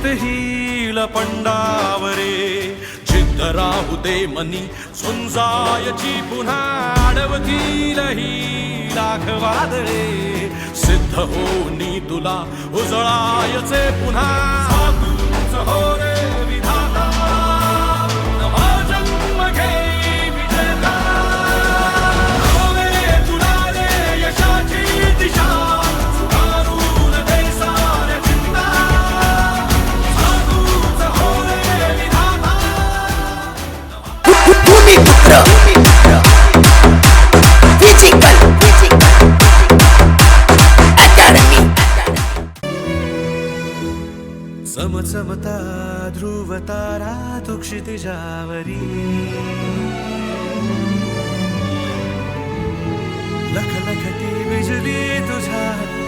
जित हिल पंडावरे जिद्द राहू दे मनी झुंजायची पुन्हा अडवतील ही लाख वादळे सिद्ध होनी तुला उजळायचे पुन्हा साधूच हो रे विधाता नवा जन्म घे विजेता होवे तुला रे यशाची दिशा सुधारून दे साऱ्या चिंता साधूच हो रे विधाता भूमिपुत्र फिजिकल अकॅडमी चमचमता ध्रुव तारा तू क्षितिजावरी लख लखती बिजली तुझ्या